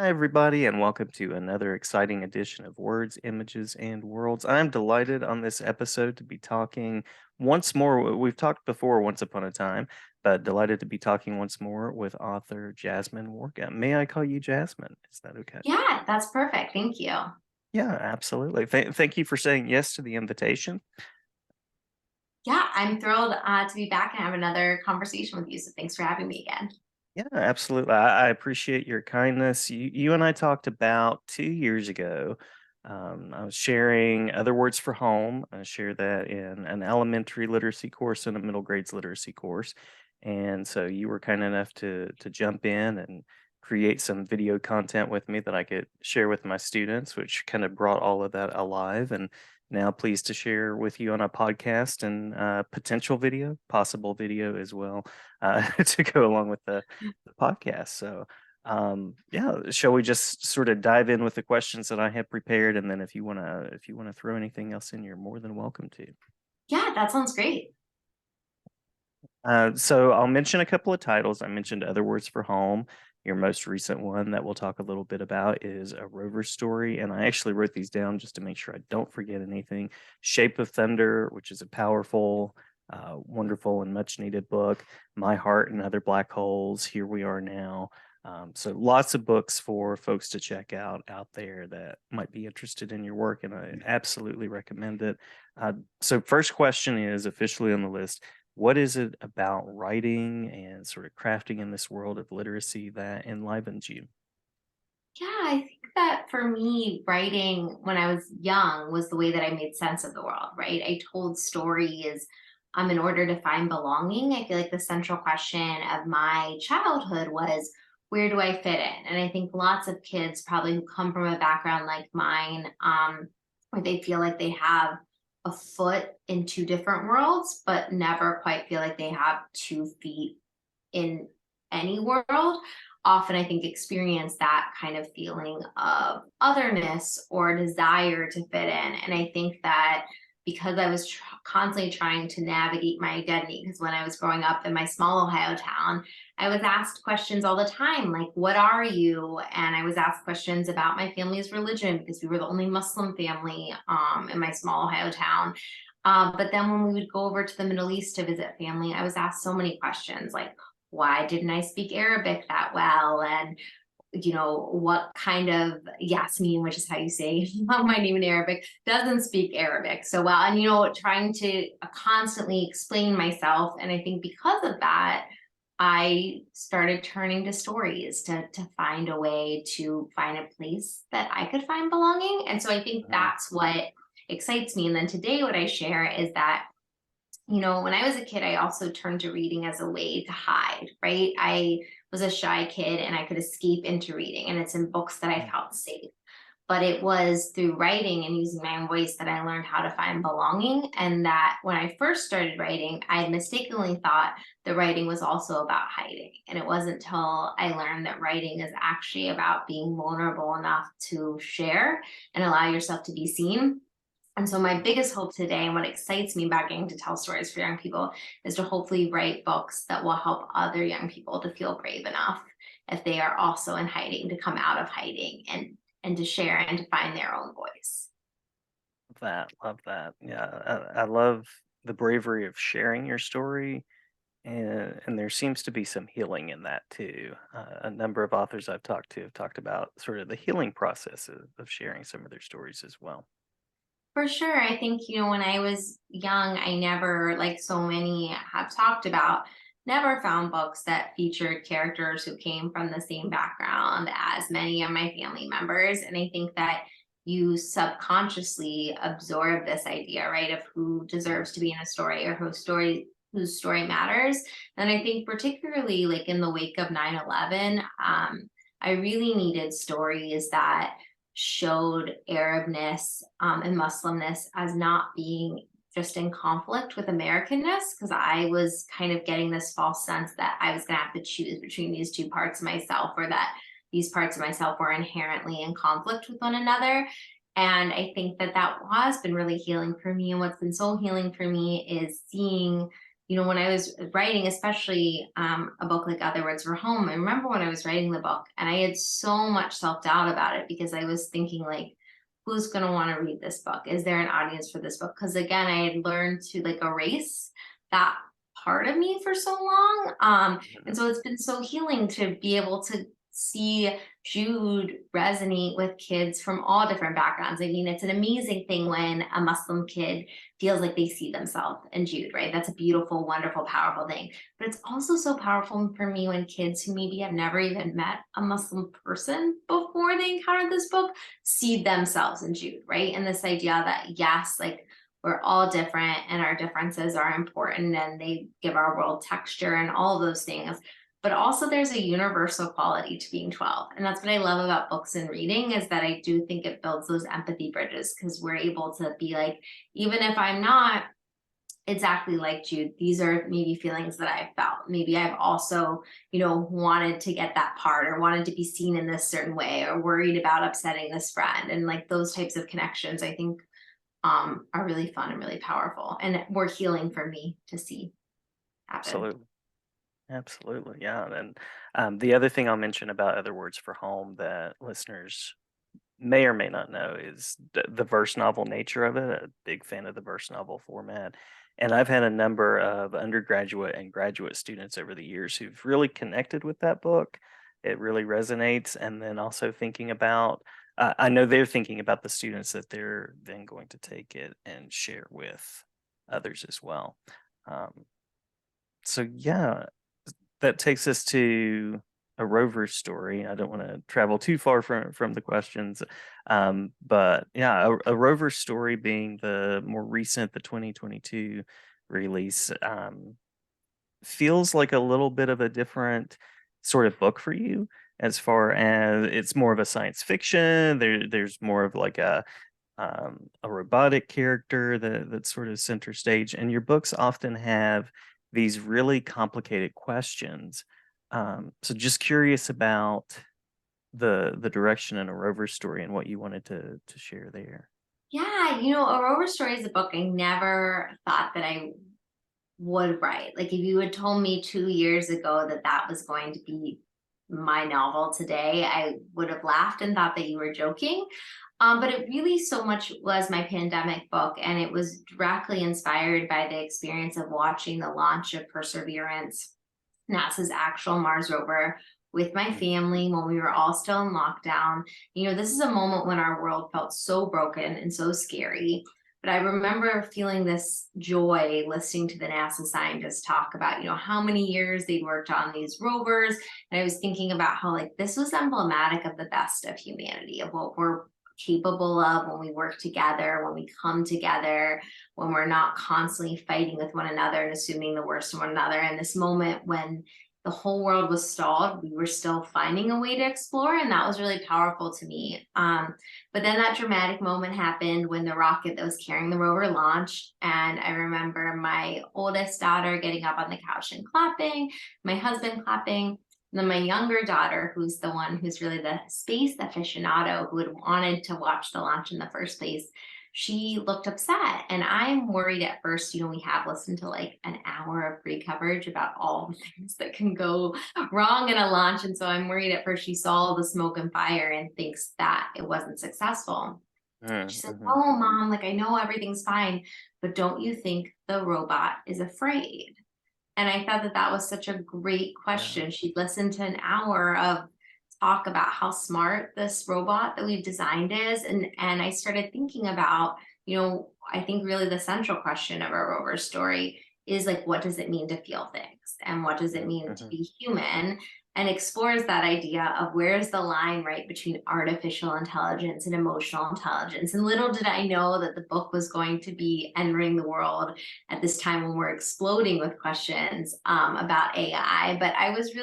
Hi, everybody, and welcome to another exciting edition of Words, Images, and Worlds. I'm delighted on this episode to be talking once more. We've talked before once upon a time, but delighted to be talking once more with author Jasmine Warga. May I call you Jasmine? Is that okay? Yeah, that's perfect. Thank you. Yeah, absolutely. Thank you for saying yes to the invitation. Yeah, I'm thrilled to be back and have another conversation with you. So thanks for having me again. Yeah, absolutely. I appreciate your kindness. You and I talked about 2 years ago. I was sharing other words for home. I share that in an elementary literacy course and a middle grades literacy course. And so you were kind enough to jump in and create some video content with me that I could share with my students, which kind of brought all of that alive. And now pleased to share with you on a podcast and potential video, possible video as well, to go along with the podcast. So, yeah, shall we just sort of dive in with the questions that I have prepared, and then if you wanna throw anything else in, you're more than welcome to. Yeah, that sounds great. So I'll mention a couple of titles. I mentioned Other Words for Home. Your most recent one that we'll talk a little bit about is A Rover Story, and I actually wrote these down just to make sure I don't forget anything. Shape of Thunder, which is a powerful, wonderful, and much needed book. My Heart and Other Black Holes. Here We Are Now. So lots of books for folks to check out there that might be interested in your work, and I absolutely recommend it. So first question is officially on the list: what is it about writing and sort of crafting in this world of literacy that enlivens you? Yeah, I think that for me, writing when I was young was the way that I made sense of the world, right? I told stories in order to find belonging. I feel like the central question of my childhood was, where do I fit in? And I think lots of kids probably who come from a background like mine, where they feel like they have a foot in two different worlds, but never quite feel like they have 2 feet in any world, often I think experience that kind of feeling of otherness or desire to fit in. And I think that because I was constantly trying to navigate my identity, because when I was growing up in my small Ohio town, I was asked questions all the time, like, what are you? And I was asked questions about my family's religion because we were the only Muslim family in my small Ohio town. But then when we would go over to the Middle East to visit family, I was asked so many questions like, why didn't I speak Arabic that well? And what kind of Yasmin, which is how you say my name in Arabic, doesn't speak Arabic so well. And trying to constantly explain myself. And I think because of that, I started turning to stories to find a way to find a place that I could find belonging. And so I think Mhm. that's what excites me. And then today, what I share is that when I was a kid, I also turned to reading as a way to hide, right? I was a shy kid and I could escape into reading, and it's in books that I Mm. felt safe. But it was through writing and using my own voice that I learned how to find belonging. And that when I first started writing, I mistakenly thought that writing was also about hiding. And it wasn't until I learned that writing is actually about being vulnerable enough to share and allow yourself to be seen. And so my biggest hope today and what excites me about getting to tell stories for young people is to hopefully write books that will help other young people to feel brave enough if they are also in hiding to come out of hiding and to share and to find their own voice. Love that. Yeah, I love the bravery of sharing your story, and there seems to be some healing in that too. A number of authors I've talked to have talked about sort of the healing process of sharing some of their stories as well. For sure. I think, when I was young, I never, like so many have talked about, never found books that featured characters who came from the same background as many of my family members. And I think that you subconsciously absorb this idea, right, of who Mhm. deserves to be in a story or whose story matters. And I think particularly like in the wake of 9/11, I really needed stories that showed Arabness and Muslimness as not being just in conflict with Americanness, because I was kind of getting this false sense that I was going to have to choose between these two parts of myself, or that these parts of myself were inherently in conflict with one another. And I think that that has been really healing for me. And what's been so healing for me is seeing when I was writing, especially a book like Other Words for Home, I remember when I was writing the book and I had so much self-doubt about it because I was thinking like, who's going to want to read this book? Is there an audience for this book? Because again, I had learned to like erase that part of me for so long. And so it's been so healing to be able to see Jude resonate with kids from all different backgrounds. I mean, it's an amazing thing when a Muslim kid feels like they see themselves in Jude, right? That's a beautiful, wonderful, powerful thing. But it's also so powerful for me when kids who maybe have never even met a Muslim person before they encountered this book see themselves in Jude, right? And this idea that, yes, like we're all different and our differences are important and they give our world texture and all of those things. But also there's a universal quality to being 12. And that's what I love about books and reading, is that I do think it builds those empathy bridges, because we're able to be like, even if I'm not exactly like Jude, these are maybe feelings that I've felt. Maybe I've also, wanted to get that part or wanted to be seen in this certain way or worried about upsetting this friend. And like those types of connections, I think are really fun and really powerful. And were healing for me to see happen. Absolutely. Absolutely. Yeah. And the other thing I'll mention about Other Words for Home that listeners may or may not know is the verse novel nature of it. A big fan of the verse novel format. And I've had a number of undergraduate and graduate students over the years who've really connected with that book. It really resonates. And then also thinking about, I know they're thinking about the students that they're then going to take it and share with others as well. Um, so, yeah, that takes us to a rover story. I don't want to travel too far from the questions, but yeah, a rover story being the more recent, the 2022 release, feels like a little bit of a different sort of book for you, as far as it's more of a science fiction. There's more of like a robotic character that's sort of center stage, and your books often have these really complicated questions. So just curious about the direction in a rover story and what you wanted to share there. Yeah, A Rover Story is a book I never thought that I would write. Like if you had told me 2 years ago that that was going to be my novel today, I would have laughed and thought that you were joking. But it really so much was my pandemic book, and it was directly inspired by the experience of watching the launch of Perseverance, NASA's actual Mars rover, with my Mm, family when we were all still in lockdown. This is a moment when our world felt so broken and so scary. But I remember feeling this joy listening to the NASA scientists talk about, how many years they'd worked on these rovers. And I was thinking about how, like, this was emblematic of the best of humanity, of what we're capable of when we work together, when we come together, when we're not constantly fighting with one another and assuming the worst in one another. And this moment when the whole world was stalled, we were still finding a way to explore, and that was really powerful to me. But then that dramatic moment happened when the rocket that was carrying the rover launched, and I remember my oldest daughter getting up on the couch and clapping, my husband clapping, and then my younger daughter, who's the one who's really the space aficionado, who had wanted to watch the launch in the first place, she looked upset. And I'm worried at first, we have listened to like an hour of free coverage about all the things that can go wrong in a launch. And so I'm worried at first she saw the smoke and fire and thinks that it wasn't successful. She said, mhm. "Oh, mom, like I know everything's fine, but don't you think the robot is afraid?" And I thought that that was such a great Yeah. question. She'd listened to an hour of talk about how smart this robot that we've designed is. And I started thinking about, I think really the central question of our rover story is like, what does it mean to feel things? And what does it Mm, mean to mhm. be human? And explores that idea of where's the line right between artificial intelligence and emotional intelligence. And little did I know that the book was going to be entering the world at this time when we're exploding with questions about AI. But I was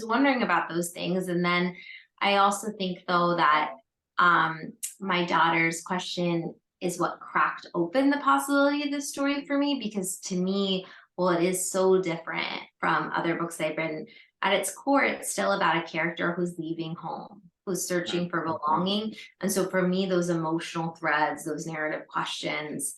wondering about those things. And then I also think, though, that my daughter's question is what cracked open the possibility of this story for me, because to me, well, it is so different from other books I've written. At its core, it's still about a character who's leaving home, who's Mm, searching for mhm. belonging. And so for me, those emotional threads, those narrative questions,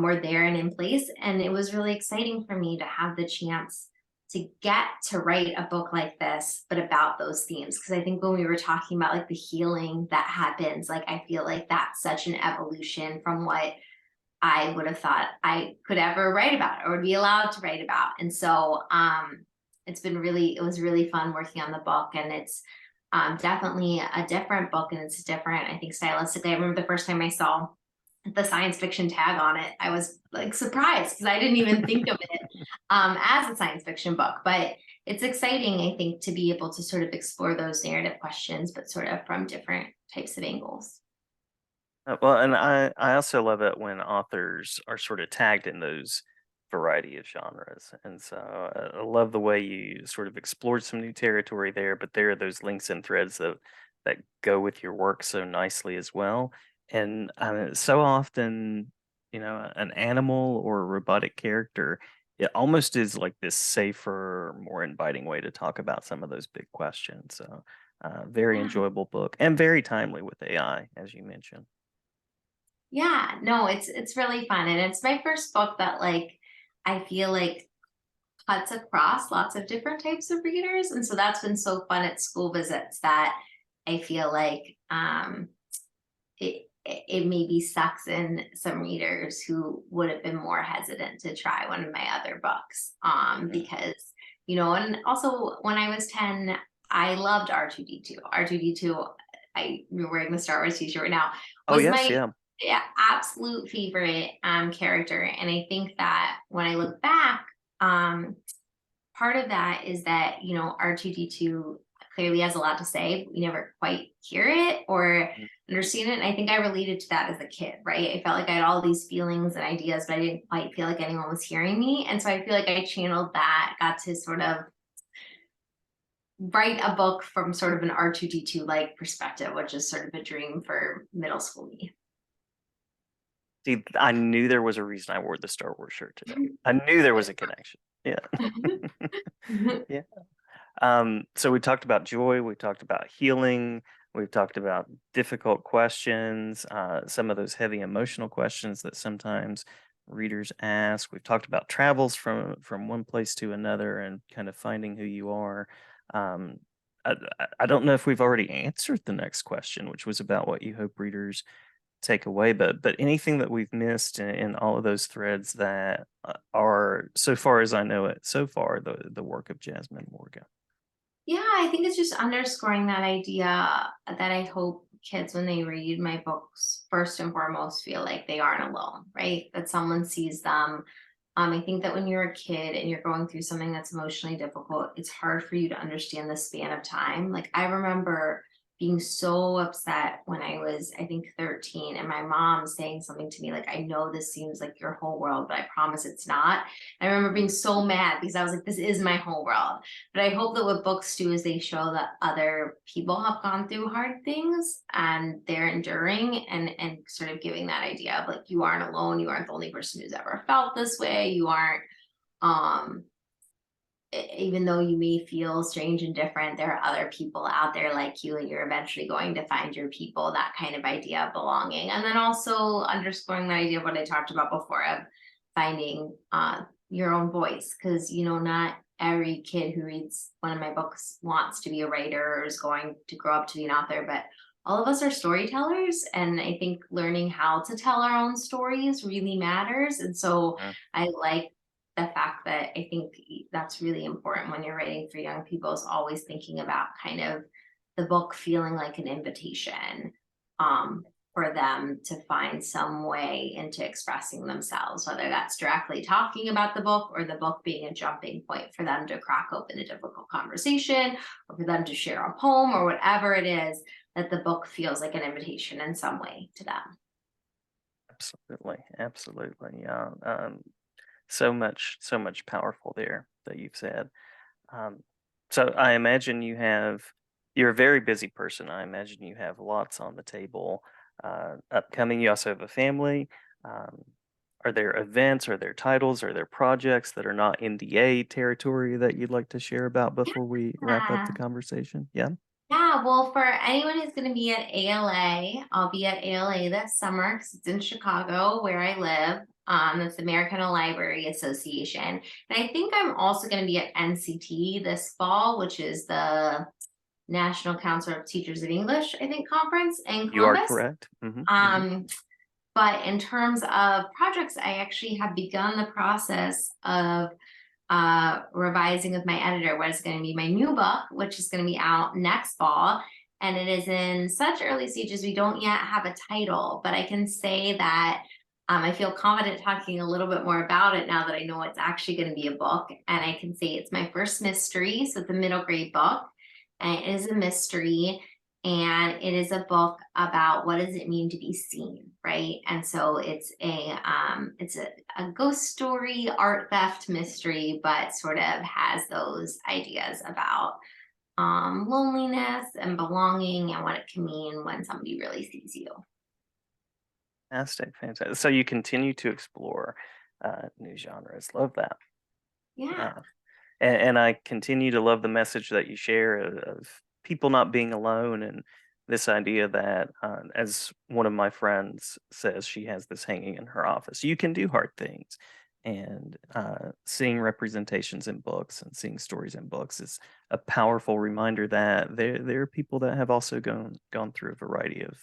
were there and in place. And it was really exciting for me to have the chance to get to write a book like this, but about those themes. Because I think when we were talking about like the healing that happens, like I feel like that's such an evolution from what I would have thought I could ever write about or would be allowed to write about. And so it was really fun working on the book. And it's definitely a different book, and it's different, I think, stylistically. I remember the first time I saw the science fiction tag on it, I was like surprised because I didn't even think of it as a science fiction book. But it's exciting, I think, to be able to sort of explore those narrative questions, but sort of from different types of angles. Well, and I also love it when authors are sort of tagged in those variety of genres. And so I love the way you sort of explored some new territory there, but there are those links and threads that go with your work so nicely as well. And so often, an animal or a robotic character, it almost is like this safer, more inviting way to talk about some of those big questions. So, very Yeah. enjoyable book and very timely with AI, as you mentioned. Yeah, no, it's really fun. And it's my first book that like I feel like cuts across lots of different types of readers. And so that's been so fun at school visits that I feel like it maybe sucks in some readers who would have been more hesitant to try one of my other books. Mm. Because, and also when I was 10, I loved R2D2. R2D2, you're wearing the Star Wars t-shirt right now, Oh, was yes, my yeah. yeah, absolute favorite character. And I think that when I look back, part of that is that, R2D2 clearly has a lot to say, but we never quite hear it or Mm. understand it. And I think I related to that as a kid, right? I felt like I had all these feelings and ideas, but I didn't quite feel like anyone was hearing me. And so I feel like I channeled that, got to sort of write a book from sort of an R2D2 like perspective, which is sort of a dream for middle school me. See, I knew there was a reason I wore the Star Wars shirt today. I knew there was a connection. Yeah. Yeah. So we talked about joy, we talked about healing, we've talked about difficult questions, some of those heavy emotional questions that sometimes readers ask. We've talked about travels from one place to another and kind of finding who you are. Um, I don't know if we've already answered the next question, which was about what you hope readers take away, but anything that we've missed in all of those threads that are, so far as I know it, so far the work of Jasmine Morga. Yeah, I think it's just underscoring that idea that I hope kids, when they read my books, first and foremost, feel like they aren't alone, right? That someone sees them. I think that when you're a kid and you're going through something that's emotionally difficult, it's hard for you to understand the span of time. Like, I remember being so upset when I was, I think, 13, and my mom saying something to me like, I know this seems like your whole world, but I promise it's not. I remember being so mad because I was like, this is my whole world. But I hope that what books do is they show that other people have gone through hard things and they're enduring, and sort of giving that idea of like, you aren't alone, you aren't the only person who's ever felt this way, you aren't um even though you may feel strange and different, there are other people out there like you, and you're eventually going to find your people, that kind of idea of belonging. And then also underscoring the idea of what I talked about before of finding your own voice. Because, not every kid who reads one of my books wants to be a writer or is going to grow up to be an author, but all of us are storytellers. And I think learning how to tell our own stories really matters. And so Mm. I like the fact that I think that's really important when you're writing for young people, is always thinking about kind of the book feeling like an invitation um, for them to find some way into expressing themselves, whether that's directly talking about the book or the book being a jumping point for them to crack open a difficult conversation or for them to share a poem or whatever it is, that the book feels like an invitation in some way to them. Absolutely, absolutely. Yeah. So much powerful there that you've said. Um, so I imagine you're a very busy person. I imagine you have lots on the table upcoming. You also have a family. Um, are there events, are there titles, are there projects that are not NDA territory that you'd like to share about before we wrap up the Yeah. conversation? Yeah. Yeah, well, for anyone who's going to be at ALA, I'll be at ALA this summer because it's in Chicago where I live. That's the American Library Association. And I think I'm also going to be at NCT this fall, which is the National Council of Teachers of English, I think, conference in You are Columbus. correct. Hmm. Um, but in terms of projects, I actually have begun the process of revising with my editor what is going to be my new book, which is going to be out next fall. And it is in such early stages, we don't yet have a title, but I can say that I feel confident talking a little bit more about it now that I know it's actually going to be a book. And I can say it's my first mystery. So it's a middle grade book. And it is a mystery. And it is a book about what does it mean to be seen, right? And so it's a ghost story, art theft mystery, but sort of has those ideas about loneliness and belonging and what it can mean when somebody really sees you. Fantastic, fantastic. So you continue to explore new genres. Love that. Yeah. Yeah. And I continue to love the message that you share of people not being alone, and this idea that, as one of my friends says, she has this hanging in her office. You can do hard things, and seeing representations in books and seeing stories in books is a powerful reminder that there are people that have also gone through a variety of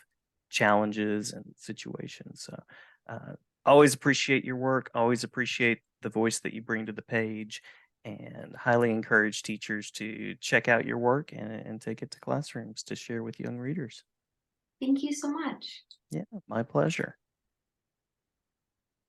challenges and situations. So, uh, always appreciate your work. Always appreciate the voice that you bring to the page, and highly encourage teachers to check out your work and take it to classrooms to share with young readers. Thank you so much. Yeah, my pleasure.